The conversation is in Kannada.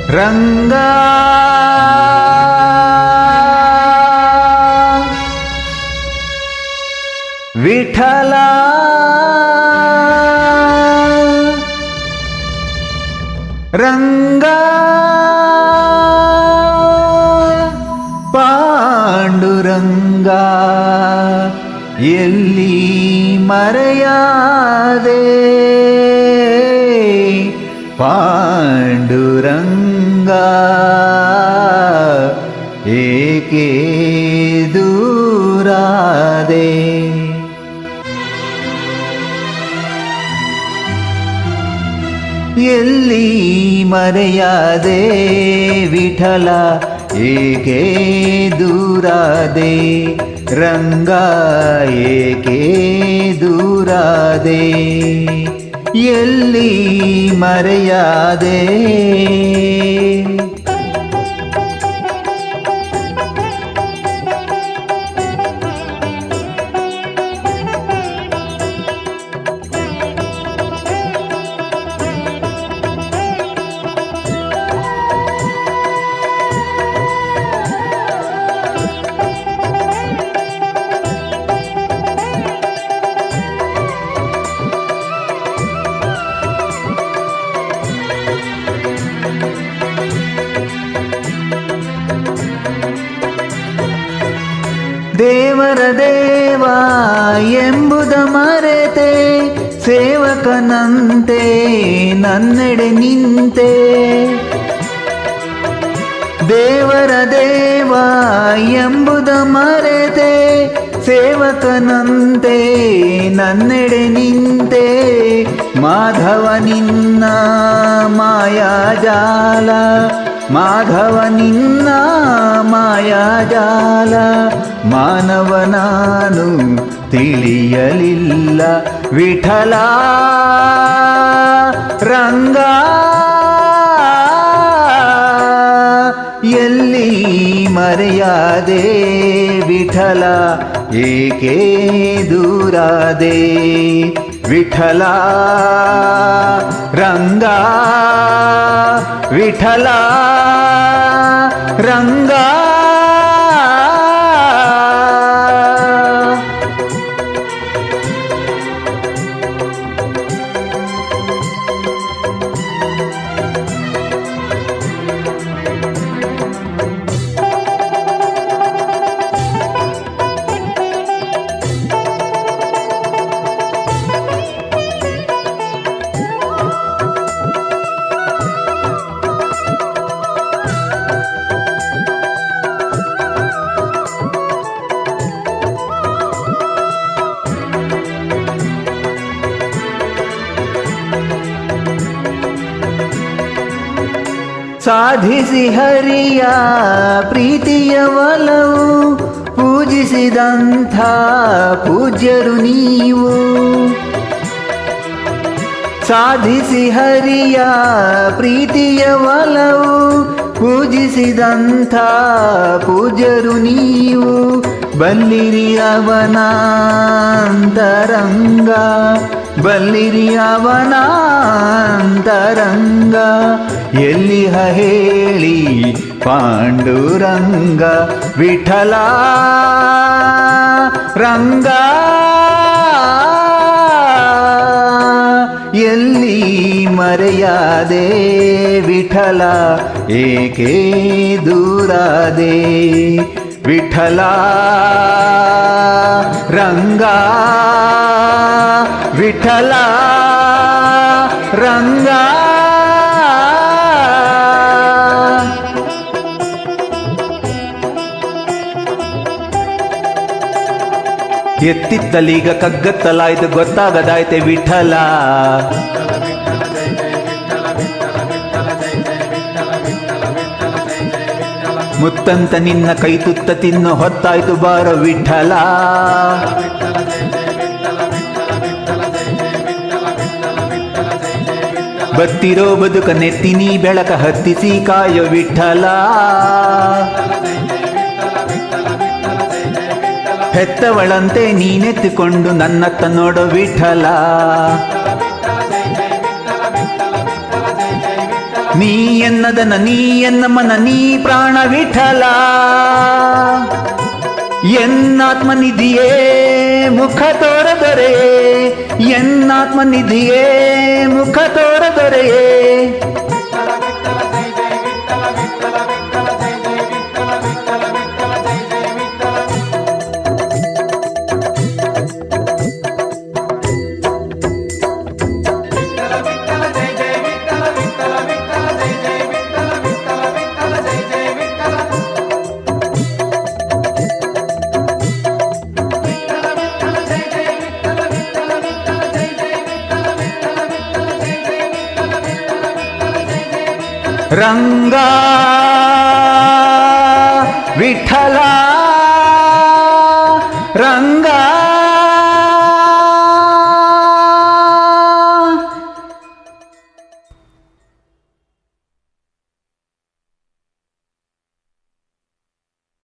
ರಂಗ ವಿಠಲ ರಂಗ ಪಾಂಡುರಂಗ ಎಲ್ಲಿ ಮರೆಯಾದೆ ಪಾಂಡುರಂಗ ಏಕೆ ದೂರಾದೆ ಎಲ್ಲಿ ಮರೆಯಾದೆ ವಿಠಲ ಏಕೆ ದೂರಾದೆ ರಂಗ ಏಕೆ ದೂರಾದೆ ಎಲ್ಲಿ ಮರೆಯಾದೆ ದೇವರ ದೇವ ಎಂಬುದ ಮರೆತೆ ಸೇವಕನಂತೆ ನನ್ನೆಡೆ ನಿಂತೆ ದೇವರ ದೇವ ಎಂಬುದ ಮರೆತೆ ಸೇವಕನಂತೆ ನನ್ನೆಡೆ ನಿಂತೆ ಮಾಧವ ನಿನ್ನ ಮಾಯಾಜಾಲ ಮಾಧವ ನಿನ್ನ ಮಾಯಾಜಾಲ ಮಾನವ ನಾನು ತಿಳಿಯಲಿಲ್ಲ ವಿಠಲ ರಂಗ ಎಲ್ಲಿ ಮರೆಯಾದೆ ವಿಠಲ ಏಕೆ ದೂರಾದೆ ವಿಠಲ ರಂಗ ವಿಠಲ ರಂಗ ಸಾಧಿಸಿ ಹರಿಯ ಪ್ರೀತಿಯ ಒಲವು ಪೂಜಿಸಿದಂಥ ಪೂಜ್ಯರು ನೀವು ಸಾಧಿಸಿ ಹರಿಯ ಪ್ರೀತಿಯ ಒಲವು ಪೂಜಿಸಿದಂಥ ಪೂಜ್ಯರು ನೀವು ಬಲ್ಲಿರಿ ಅವನಾಂತರಂಗ ಬಲ್ಲಿರಿ ಅವನಾಂತರಂಗ ಎಲ್ಲಿಹ ಹೇಳಿ ಪಾಂಡುರಂಗ ವಿಠಲ ರಂಗ ಎಲ್ಲಿ ಮರೆಯಾದೆ ವಿಠಲ ಏಕೆ ದೂರಾದೆ ವಿಠಲ ರಂಗ ವಿಠಲ ರಂಗ ಎತ್ತಿತ್ತಲೀಗ ಕಗ್ಗತ್ತಲಾಯ್ತು ಗೊತ್ತಾಗದಾಯ್ತೆ ವಿಠಲ ಮುತ್ತಂತ ನಿನ್ನ ಕೈ ತುತ್ತ ತಿನ್ನು ಹೊತ್ತಾಯ್ತು ಬಾರೋ ವಿಠಲ ಬತ್ತಿರೋ ಬದುಕ ನೆತ್ತಿನಿ ಬೆಳಕ ಹತ್ತಿಸಿ ಕಾಯೋ ವಿಠಲ ಹೆತ್ತವಳಂತೆ ನೀನೆತ್ತಿಕೊಂಡು ನನ್ನತ್ತ ನೋಡೋ ವಿಠಲ ನೀ ಎನ್ನದನ ನೀ ಎನ್ನ ಮನ ನೀ ಪ್ರಾಣ ವಿಠಲ ಎನ್ನಾತ್ಮನಿಧಿಯೇ ಮುಖ ತೋರದೊರೆಯೇ ಎನ್ನಾತ್ಮನಿಧಿಯೇ ಮುಖ ತೋರದೊರೆಯೇ ರಂಗ ವಿಠಲ